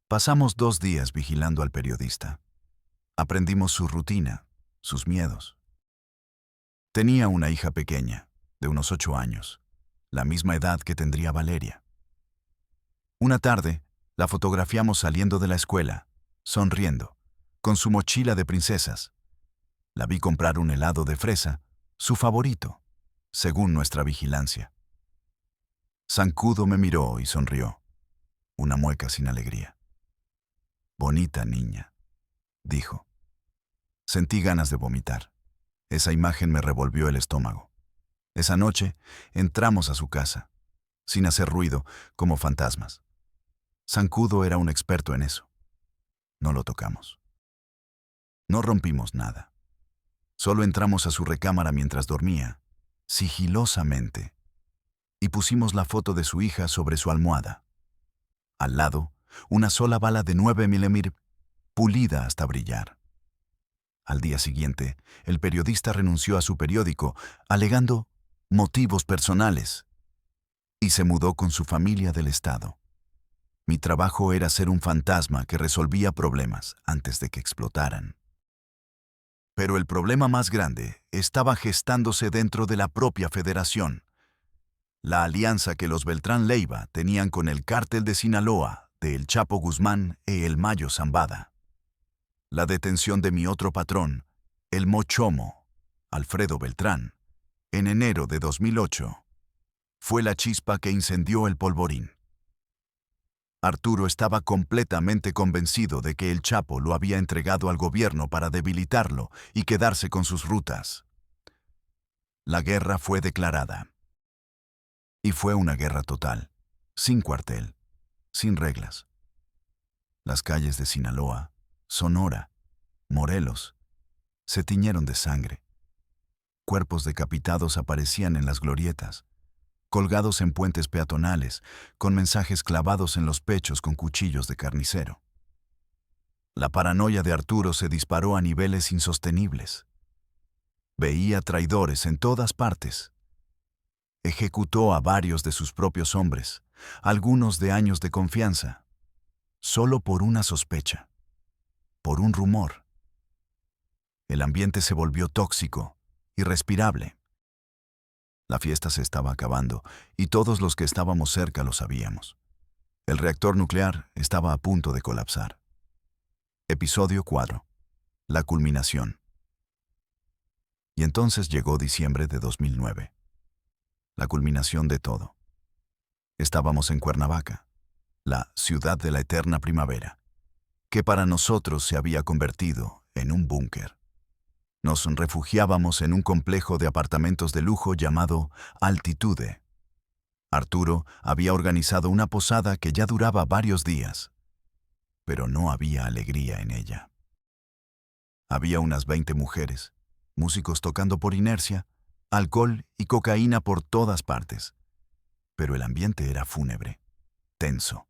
Speaker 1: Pasamos 2 días vigilando al periodista. Aprendimos su rutina, sus miedos. Tenía una hija pequeña, de unos 8 años, la misma edad que tendría Valeria. Una tarde, la fotografiamos saliendo de la escuela, sonriendo, con su mochila de princesas. La vi comprar un helado de fresa, su favorito, según nuestra vigilancia. Zancudo me miró y sonrió, una mueca sin alegría. «Bonita niña», dijo. Sentí ganas de vomitar. Esa imagen me revolvió el estómago. Esa noche entramos a su casa, sin hacer ruido, como fantasmas. Zancudo era un experto en eso. No lo tocamos. No rompimos nada. Solo entramos a su recámara mientras dormía, sigilosamente, y pusimos la foto de su hija sobre su almohada. Al lado, una sola bala de 9 milímetros, pulida hasta brillar. Al día siguiente, el periodista renunció a su periódico, alegando motivos personales, y se mudó con su familia del estado. Mi trabajo era ser un fantasma que resolvía problemas antes de que explotaran. Pero el problema más grande estaba gestándose dentro de la propia federación. La alianza que los Beltrán Leiva tenían con el cártel de Sinaloa, de El Chapo Guzmán e El Mayo Zambada. La detención de mi otro patrón, el Mochomo, Alfredo Beltrán, en enero de 2008, fue la chispa que incendió el polvorín. Arturo estaba completamente convencido de que el Chapo lo había entregado al gobierno para debilitarlo y quedarse con sus rutas. La guerra fue declarada. Y fue una guerra total, sin cuartel, sin reglas. Las calles de Sinaloa, Sonora, Morelos, se tiñeron de sangre. Cuerpos decapitados aparecían en las glorietas, colgados en puentes peatonales, con mensajes clavados en los pechos con cuchillos de carnicero. La paranoia de Arturo se disparó a niveles insostenibles. Veía traidores en todas partes. Ejecutó a varios de sus propios hombres, algunos de años de confianza, solo por una sospecha, por un rumor. El ambiente se volvió tóxico, irrespirable. La fiesta se estaba acabando y todos los que estábamos cerca lo sabíamos. El reactor nuclear estaba a punto de colapsar. Episodio 4. La culminación. Y entonces llegó diciembre de 2009. La culminación de todo. Estábamos en Cuernavaca, la ciudad de la eterna primavera, que para nosotros se había convertido en un búnker. Nos refugiábamos en un complejo de apartamentos de lujo llamado Altitude. Arturo había organizado una posada que ya duraba varios días, pero no había alegría en ella. Había unas 20 mujeres, músicos tocando por inercia, alcohol y cocaína por todas partes, pero el ambiente era fúnebre, tenso.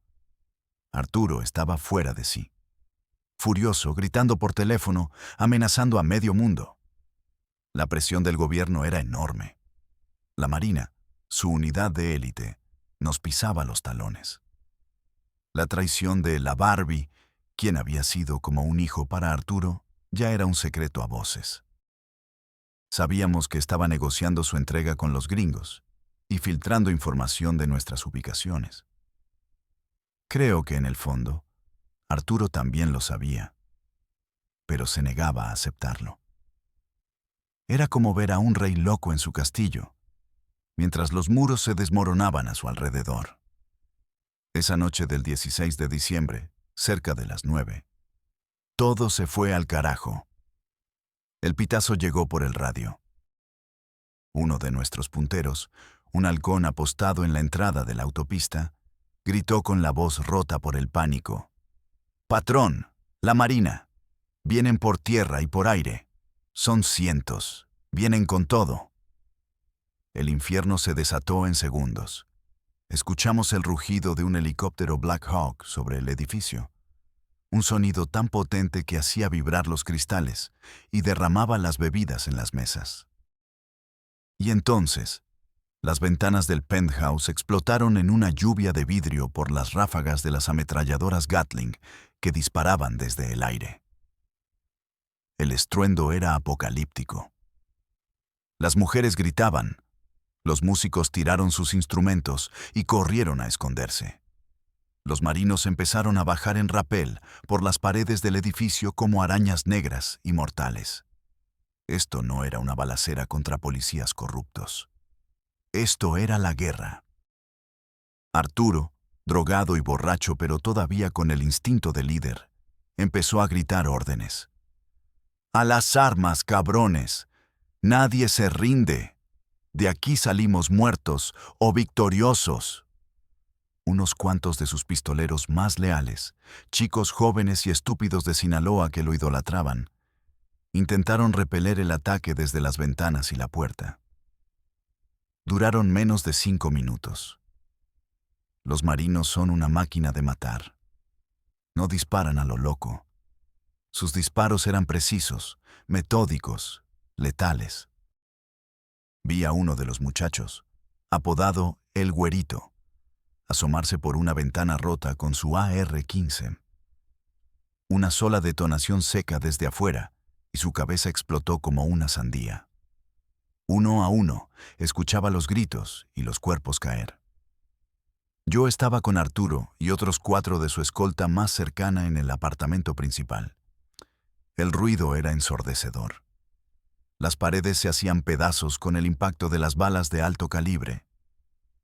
Speaker 1: Arturo estaba fuera de sí. Furioso, gritando por teléfono, amenazando a medio mundo. La presión del gobierno era enorme. La Marina, su unidad de élite, nos pisaba los talones. La traición de la Barbie, quien había sido como un hijo para Arturo, ya era un secreto a voces. Sabíamos que estaba negociando su entrega con los gringos y filtrando información de nuestras ubicaciones. Creo que en el fondo, Arturo también lo sabía, pero se negaba a aceptarlo. Era como ver a un rey loco en su castillo, mientras los muros se desmoronaban a su alrededor. Esa noche del 16 de diciembre, cerca de las 9, todo se fue al carajo. El pitazo llegó por el radio. Uno de nuestros punteros, un halcón apostado en la entrada de la autopista, gritó con la voz rota por el pánico: «Patrón, la Marina. Vienen por tierra y por aire. Son cientos. Vienen con todo». El infierno se desató en segundos. Escuchamos el rugido de un helicóptero Black Hawk sobre el edificio. Un sonido tan potente que hacía vibrar los cristales y derramaba las bebidas en las mesas. Y entonces, las ventanas del penthouse explotaron en una lluvia de vidrio por las ráfagas de las ametralladoras Gatling que disparaban desde el aire. El estruendo era apocalíptico. Las mujeres gritaban, los músicos tiraron sus instrumentos y corrieron a esconderse. Los marinos empezaron a bajar en rapel por las paredes del edificio como arañas negras y mortales. Esto no era una balacera contra policías corruptos. Esto era la guerra. Arturo, drogado y borracho pero todavía con el instinto de líder, empezó a gritar órdenes. «A las armas, cabrones. Nadie se rinde. De aquí salimos muertos o victoriosos. Unos cuantos de sus pistoleros más leales, chicos jóvenes y estúpidos de Sinaloa que lo idolatraban, intentaron repeler el ataque desde las ventanas y la puerta. Duraron menos de 5 minutos. Los marinos son una máquina de matar. No disparan a lo loco. Sus disparos eran precisos, metódicos, letales. Vi a uno de los muchachos, apodado El Güerito, asomarse por una ventana rota con su AR-15. Una sola detonación seca desde afuera y su cabeza explotó como una sandía. Uno a uno, escuchaba los gritos y los cuerpos caer. Yo estaba con Arturo y otros 4 de su escolta más cercana en el apartamento principal. El ruido era ensordecedor. Las paredes se hacían pedazos con el impacto de las balas de alto calibre.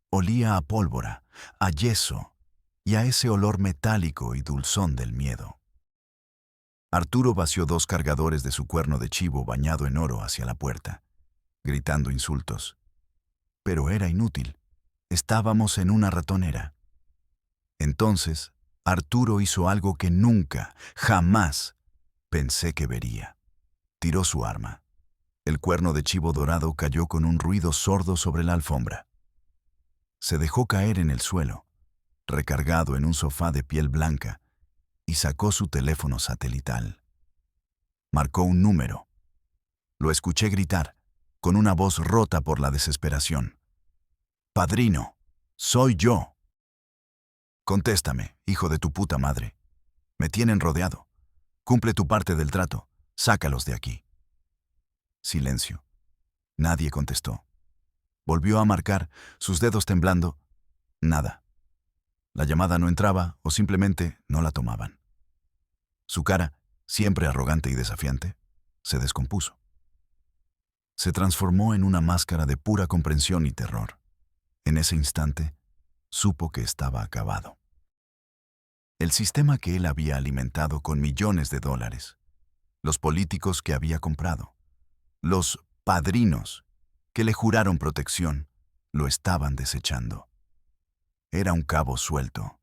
Speaker 1: Olía a pólvora, a yeso y a ese olor metálico y dulzón del miedo. Arturo vació 2 cargadores de su cuerno de chivo bañado en oro hacia la puerta, gritando insultos. Pero era inútil. Estábamos en una ratonera. Entonces, Arturo hizo algo que nunca, jamás pensé que vería. Tiró su arma. El cuerno de chivo dorado cayó con un ruido sordo sobre la alfombra. Se dejó caer en el suelo, recargado en un sofá de piel blanca, y sacó su teléfono satelital. Marcó un número. Lo escuché gritar, con una voz rota por la desesperación. «Padrino, soy yo». «Contéstame, hijo de tu puta madre. Me tienen rodeado. Cumple tu parte del trato. Sácalos de aquí». Silencio. Nadie contestó. Volvió a marcar, sus dedos temblando. Nada. La llamada no entraba o simplemente no la tomaban. Su cara, siempre arrogante y desafiante, se descompuso. Se transformó en una máscara de pura comprensión y terror. En ese instante, supo que estaba acabado. El sistema que él había alimentado con millones de dólares, los políticos que había comprado, los padrinos que le juraron protección, lo estaban desechando. Era un cabo suelto,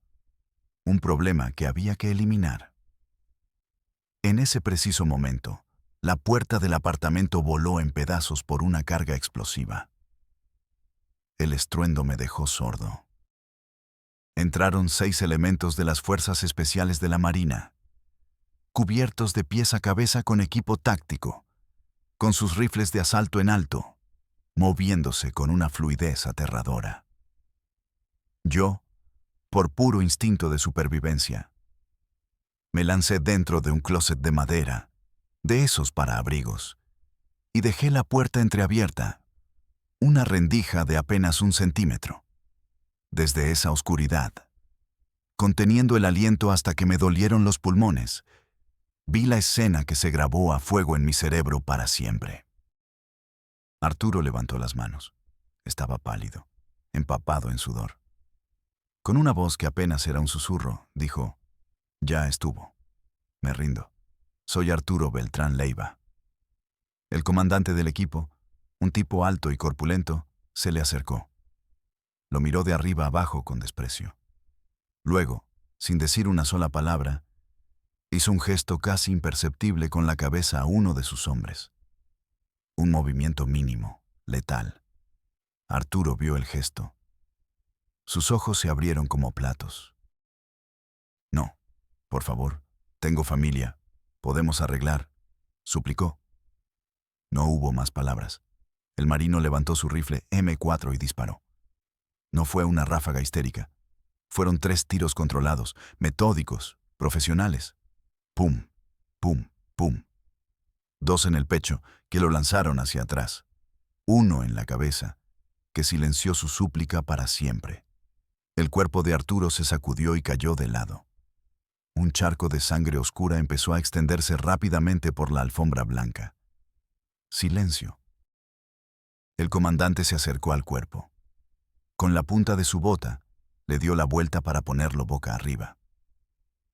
Speaker 1: un problema que había que eliminar. En ese preciso momento, la puerta del apartamento voló en pedazos por una carga explosiva. El estruendo me dejó sordo. Entraron 6 elementos de las Fuerzas Especiales de la Marina, cubiertos de pies a cabeza con equipo táctico, con sus rifles de asalto en alto, moviéndose con una fluidez aterradora. Yo, por puro instinto de supervivencia, me lancé dentro de un closet de madera, de esos para abrigos, y dejé la puerta entreabierta, una rendija de apenas 1 centímetro. Desde esa oscuridad, conteniendo el aliento hasta que me dolieron los pulmones, vi la escena que se grabó a fuego en mi cerebro para siempre. Arturo levantó las manos. Estaba pálido, empapado en sudor. Con una voz que apenas era un susurro, dijo: «Ya estuvo. Me rindo. Soy Arturo Beltrán Leiva». El comandante del equipo, un tipo alto y corpulento, se le acercó. Lo miró de arriba abajo con desprecio. Luego, sin decir una sola palabra, hizo un gesto casi imperceptible con la cabeza a uno de sus hombres. Un movimiento mínimo, letal. Arturo vio el gesto. Sus ojos se abrieron como platos. «No, por favor, tengo familia. Podemos arreglar», suplicó. No hubo más palabras. El marino levantó su rifle M4 y disparó. No fue una ráfaga histérica. Fueron 3 tiros controlados, metódicos, profesionales. Pum, pum, pum. 2 en el pecho, que lo lanzaron hacia atrás. 1 en la cabeza, que silenció su súplica para siempre. El cuerpo de Arturo se sacudió y cayó de lado. Un charco de sangre oscura empezó a extenderse rápidamente por la alfombra blanca. Silencio. El comandante se acercó al cuerpo. Con la punta de su bota, le dio la vuelta para ponerlo boca arriba.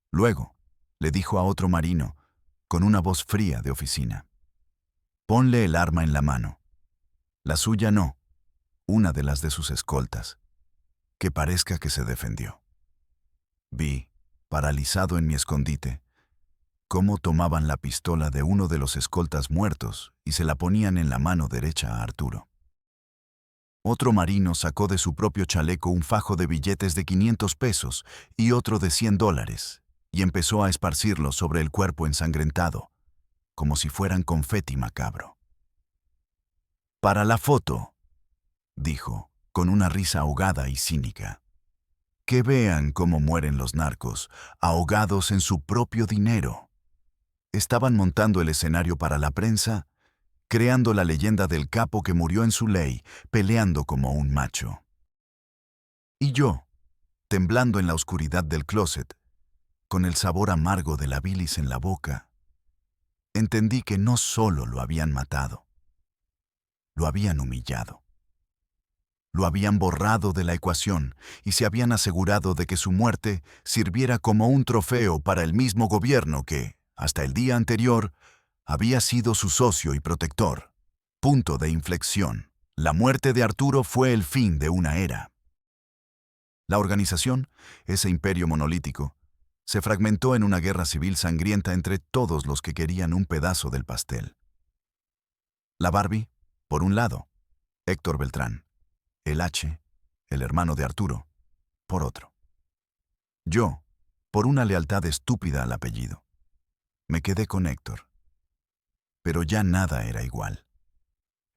Speaker 1: Luego, le dijo a otro marino, con una voz fría de oficina: «Ponle el arma en la mano. La suya no, una de las de sus escoltas, que parezca que se defendió. Vi, paralizado en mi escondite, cómo tomaban la pistola de uno de los escoltas muertos y se la ponían en la mano derecha a Arturo. Otro marino sacó de su propio chaleco un fajo de billetes de 500 pesos y otro de $100 y empezó a esparcirlos sobre el cuerpo ensangrentado, como si fueran confeti macabro. «Para la foto», dijo, con una risa ahogada y cínica. «Que vean cómo mueren los narcos, ahogados en su propio dinero». Estaban montando el escenario para la prensa, creando la leyenda del capo que murió en su ley, peleando como un macho. Y yo, temblando en la oscuridad del closet, con el sabor amargo de la bilis en la boca, entendí que no solo lo habían matado, lo habían humillado. Lo habían borrado de la ecuación y se habían asegurado de que su muerte sirviera como un trofeo para el mismo gobierno que, hasta el día anterior, había sido su socio y protector. Punto de inflexión. La muerte de Arturo fue el fin de una era. La organización, ese imperio monolítico, se fragmentó en una guerra civil sangrienta entre todos los que querían un pedazo del pastel. La Barbie, por un lado, Héctor Beltrán, el H, el hermano de Arturo, por otro. Yo, por una lealtad estúpida al apellido, me quedé con Héctor. Pero ya nada era igual.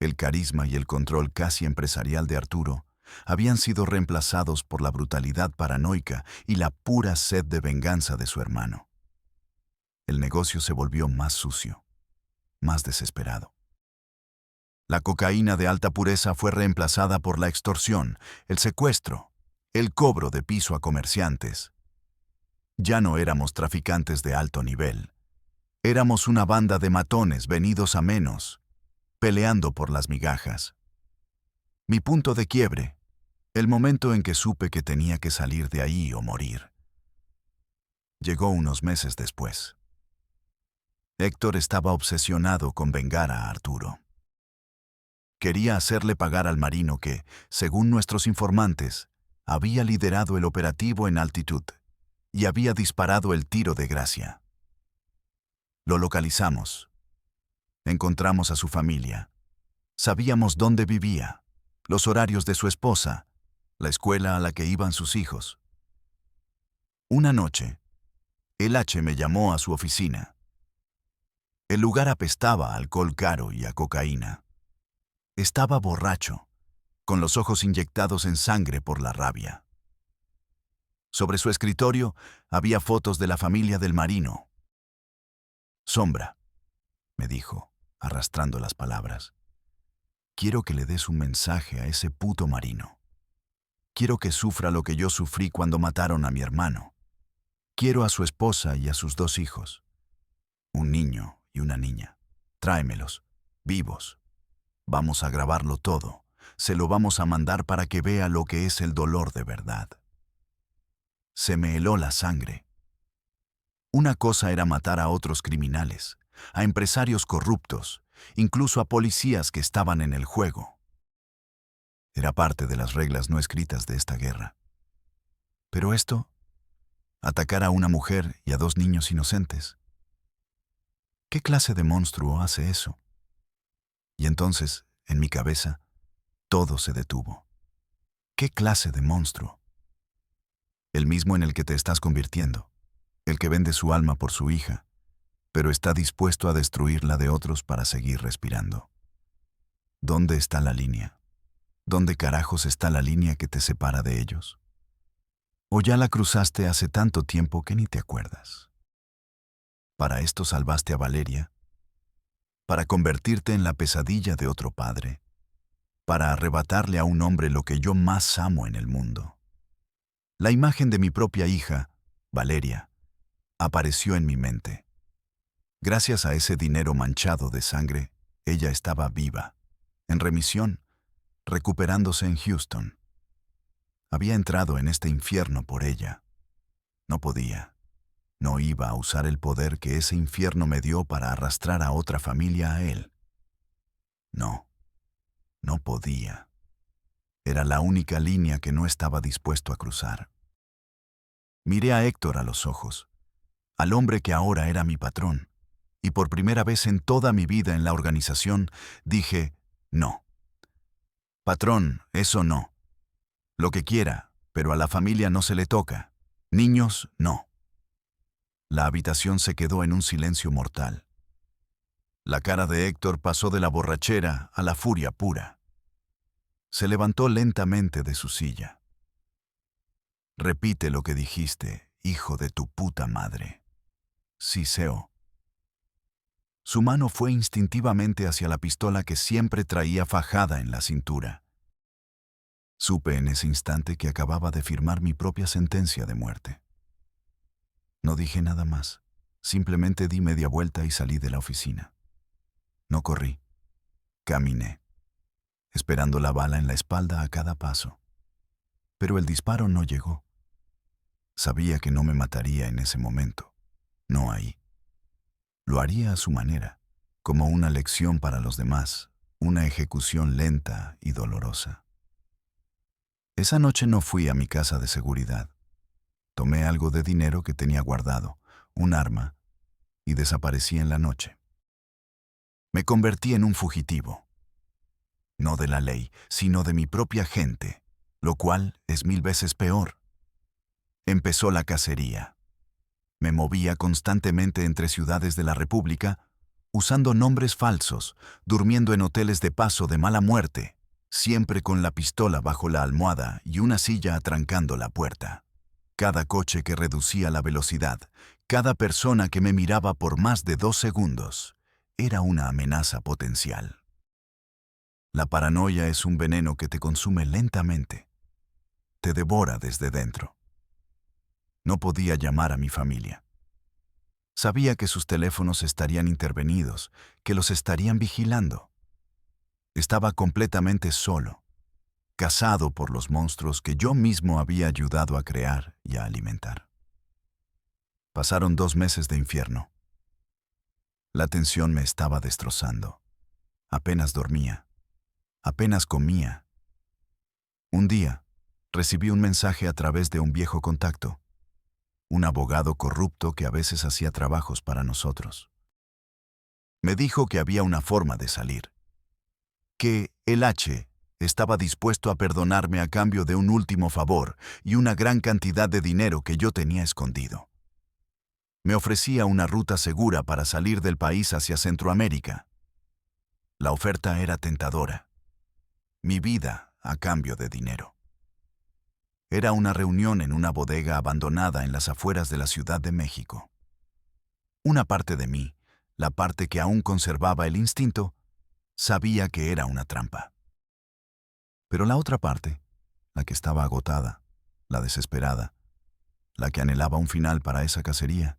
Speaker 1: El carisma y el control casi empresarial de Arturo habían sido reemplazados por la brutalidad paranoica y la pura sed de venganza de su hermano. El negocio se volvió más sucio, más desesperado. La cocaína de alta pureza fue reemplazada por la extorsión, el secuestro, el cobro de piso a comerciantes. Ya no éramos traficantes de alto nivel. Éramos una banda de matones venidos a menos, peleando por las migajas. Mi punto de quiebre, el momento en que supe que tenía que salir de ahí o morir, llegó unos meses después. Héctor estaba obsesionado con vengar a Arturo. Quería hacerle pagar al marino que, según nuestros informantes, había liderado el operativo en altitud y había disparado el tiro de gracia. Lo localizamos. Encontramos a su familia. Sabíamos dónde vivía, los horarios de su esposa, la escuela a la que iban sus hijos. Una noche, el H me llamó a su oficina. El lugar apestaba a alcohol caro y a cocaína. Estaba borracho, con los ojos inyectados en sangre por la rabia. Sobre su escritorio había fotos de la familia del marino. «Sombra», me dijo, arrastrando las palabras. «Quiero que le des un mensaje a ese puto marino. Quiero que sufra lo que yo sufrí cuando mataron a mi hermano. Quiero a su esposa y a sus 2 hijos. Un niño y una niña. Tráemelos, vivos. Vamos a grabarlo todo. Se lo vamos a mandar para que vea lo que es el dolor de verdad». Se me heló la sangre. Una cosa era matar a otros criminales, a empresarios corruptos, incluso a policías que estaban en el juego. Era parte de las reglas no escritas de esta guerra. Pero esto, atacar a una mujer y a 2 niños inocentes. ¿Qué clase de monstruo hace eso? Y entonces, en mi cabeza, todo se detuvo. ¿Qué clase de monstruo? El mismo en el que te estás convirtiendo, el que vende su alma por su hija, pero está dispuesto a destruir la de otros para seguir respirando. ¿Dónde está la línea? ¿Dónde carajos está la línea que te separa de ellos? ¿O ya la cruzaste hace tanto tiempo que ni te acuerdas? ¿Para esto salvaste a Valeria? ¿Para convertirte en la pesadilla de otro padre? ¿Para arrebatarle a un hombre lo que yo más amo en el mundo? La imagen de mi propia hija, Valeria, apareció en mi mente. Gracias a ese dinero manchado de sangre, ella estaba viva, en remisión, recuperándose en Houston. Había entrado en este infierno por ella. No podía. No iba a usar el poder que ese infierno me dio para arrastrar a otra familia a él. No, no podía. Era la única línea que no estaba dispuesto a cruzar. Miré a Héctor a los ojos, al hombre que ahora era mi patrón, y por primera vez en toda mi vida en la organización dije, no. Patrón, eso no. Lo que quiera, pero a la familia no se le toca. Niños, no. La habitación se quedó en un silencio mortal. La cara de Héctor pasó de la borrachera a la furia pura. Se levantó lentamente de su silla. Repite lo que dijiste, hijo de tu puta madre. Siseo. Su mano fue instintivamente hacia la pistola que siempre traía fajada en la cintura. Supe en ese instante que acababa de firmar mi propia sentencia de muerte. No dije nada más. Simplemente di media vuelta y salí de la oficina. No corrí. Caminé, esperando la bala en la espalda a cada paso. Pero el disparo no llegó. Sabía que no me mataría en ese momento. No ahí. Lo haría a su manera, como una lección para los demás, una ejecución lenta y dolorosa. Esa noche no fui a mi casa de seguridad. Tomé algo de dinero que tenía guardado, un arma, y desaparecí en la noche. Me convertí en un fugitivo. No de la ley, sino de mi propia gente, lo cual es 1000 veces peor. Empezó la cacería. Me movía constantemente entre ciudades de la República, usando nombres falsos, durmiendo en hoteles de paso de mala muerte, siempre con la pistola bajo la almohada y una silla atrancando la puerta. Cada coche que reducía la velocidad, cada persona que me miraba por más de 2 segundos, era una amenaza potencial. La paranoia es un veneno que te consume lentamente. Te devora desde dentro. No podía llamar a mi familia. Sabía que sus teléfonos estarían intervenidos, que los estarían vigilando. Estaba completamente solo, cazado por los monstruos que yo mismo había ayudado a crear y a alimentar. Pasaron 2 meses de infierno. La tensión me estaba destrozando. Apenas dormía. Apenas comía. Un día, recibí un mensaje a través de un viejo contacto, un abogado corrupto que a veces hacía trabajos para nosotros. Me dijo que había una forma de salir, que el H estaba dispuesto a perdonarme a cambio de un último favor y una gran cantidad de dinero que yo tenía escondido. Me ofrecía una ruta segura para salir del país hacia Centroamérica. La oferta era tentadora. Mi vida a cambio de dinero. Era una reunión en una bodega abandonada en las afueras de la Ciudad de México. Una parte de mí, la parte que aún conservaba el instinto, sabía que era una trampa. Pero la otra parte, la que estaba agotada, la desesperada, la que anhelaba un final para esa cacería,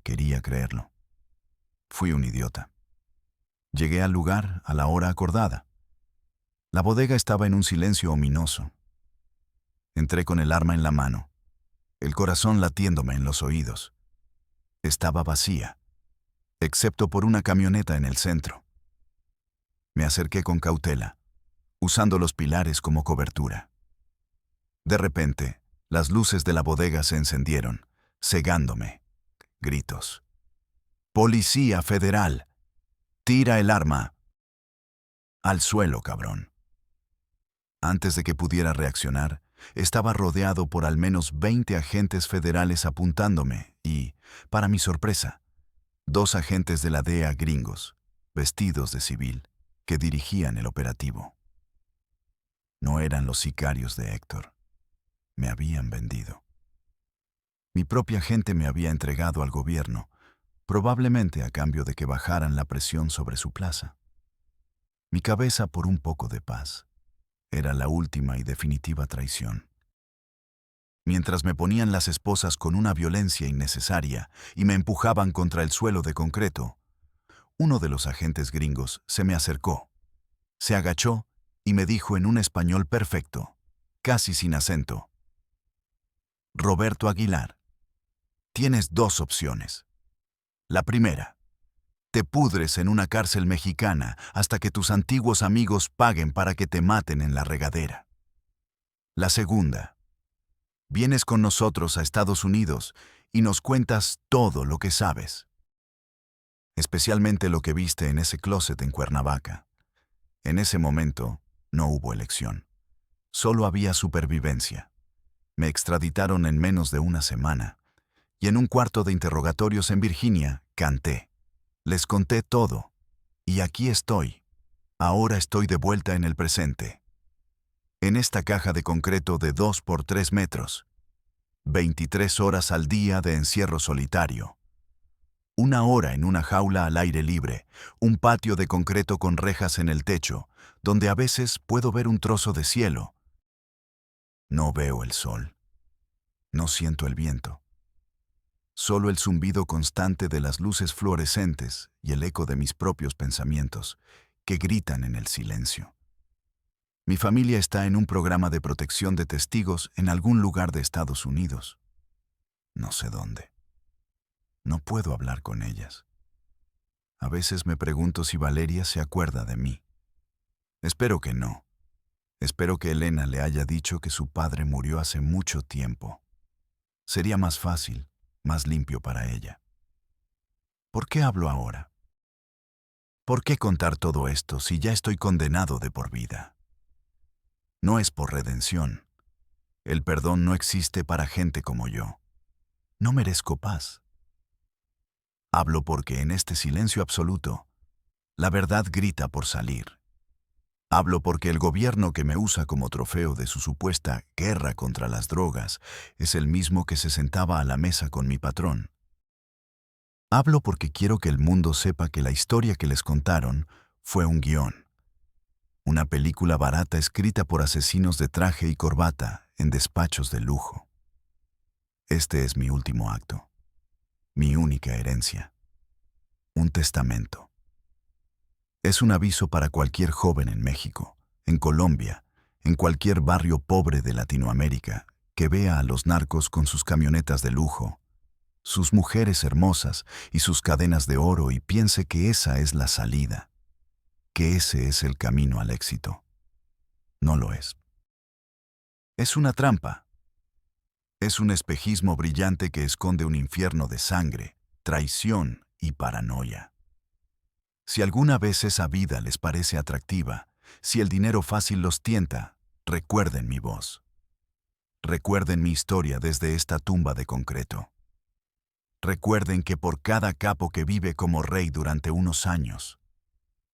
Speaker 1: quería creerlo. Fui un idiota. Llegué al lugar a la hora acordada. La bodega estaba en un silencio ominoso. Entré con el arma en la mano, el corazón latiéndome en los oídos. Estaba vacía, excepto por una camioneta en el centro. Me acerqué con cautela, usando los pilares como cobertura. De repente, las luces de la bodega se encendieron, cegándome. Gritos. ¡Policía federal! ¡Tira el arma! Al suelo, cabrón. Antes de que pudiera reaccionar, estaba rodeado por al menos 20 agentes federales apuntándome y, para mi sorpresa, 2 agentes de la DEA gringos, vestidos de civil, que dirigían el operativo. No eran los sicarios de Héctor. Me habían vendido. Mi propia gente me había entregado al gobierno, probablemente a cambio de que bajaran la presión sobre su plaza. Mi cabeza por un poco de paz. Era la última y definitiva traición. Mientras me ponían las esposas con una violencia innecesaria y me empujaban contra el suelo de concreto, uno de los agentes gringos se me acercó, se agachó y me dijo en un español perfecto, casi sin acento: Roberto Aguilar, tienes 2 opciones. La primera, te pudres en una cárcel mexicana hasta que tus antiguos amigos paguen para que te maten en la regadera. La segunda. Vienes con nosotros a Estados Unidos y nos cuentas todo lo que sabes. Especialmente lo que viste en ese closet en Cuernavaca. En ese momento, no hubo elección. Solo había supervivencia. Me extraditaron en menos de una semana. Y en un cuarto de interrogatorios en Virginia, canté. Les conté todo. Y aquí estoy. Ahora estoy de vuelta en el presente. En esta caja de concreto de 2 por 3 metros. 23 horas al día de encierro solitario. 1 hora en una jaula al aire libre, un patio de concreto con rejas en el techo, donde a veces puedo ver un trozo de cielo. No veo el sol. No siento el viento. Solo el zumbido constante de las luces fluorescentes y el eco de mis propios pensamientos, que gritan en el silencio. Mi familia está en un programa de protección de testigos en algún lugar de Estados Unidos. No sé dónde. No puedo hablar con ellas. A veces me pregunto si Valeria se acuerda de mí. Espero que no. Espero que Elena le haya dicho que su padre murió hace mucho tiempo. Sería más fácil, más limpio para ella. ¿Por qué hablo ahora? ¿Por qué contar todo esto si ya estoy condenado de por vida? No es por redención. El perdón no existe para gente como yo. No merezco paz. Hablo porque en este silencio absoluto, la verdad grita por salir. Hablo porque el gobierno que me usa como trofeo de su supuesta guerra contra las drogas es el mismo que se sentaba a la mesa con mi patrón. Hablo porque quiero que el mundo sepa que la historia que les contaron fue un guión. Una película barata escrita por asesinos de traje y corbata en despachos de lujo. Este es mi último acto. Mi única herencia. Un testamento. Es un aviso para cualquier joven en México, en Colombia, en cualquier barrio pobre de Latinoamérica, que vea a los narcos con sus camionetas de lujo, sus mujeres hermosas y sus cadenas de oro y piense que esa es la salida, que ese es el camino al éxito. No lo es. Es una trampa. Es un espejismo brillante que esconde un infierno de sangre, traición y paranoia. Si alguna vez esa vida les parece atractiva, si el dinero fácil los tienta, recuerden mi voz. Recuerden mi historia desde esta tumba de concreto. Recuerden que por cada capo que vive como rey durante unos años,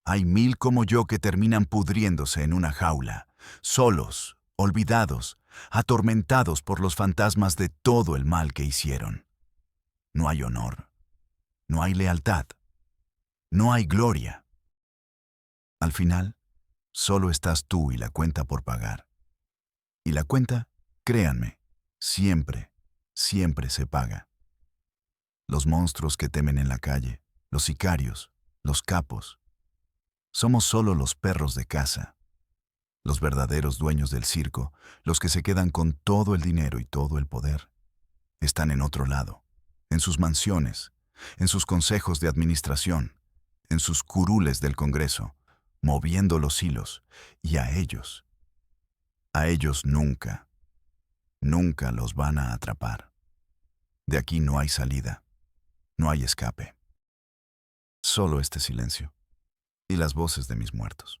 Speaker 1: hay 1000 como yo que terminan pudriéndose en una jaula, solos, olvidados, atormentados por los fantasmas de todo el mal que hicieron. No hay honor, no hay lealtad, no hay gloria. Al final, solo estás tú y la cuenta por pagar. Y la cuenta, créanme, siempre, siempre se paga. Los monstruos que temen en la calle, los sicarios, los capos. Somos solo los perros de casa. Los verdaderos dueños del circo, los que se quedan con todo el dinero y todo el poder, están en otro lado, en sus mansiones, en sus consejos de administración, en sus curules del Congreso, moviendo los hilos, y a ellos nunca, nunca los van a atrapar. De aquí no hay salida, no hay escape. Solo este silencio y las voces de mis muertos.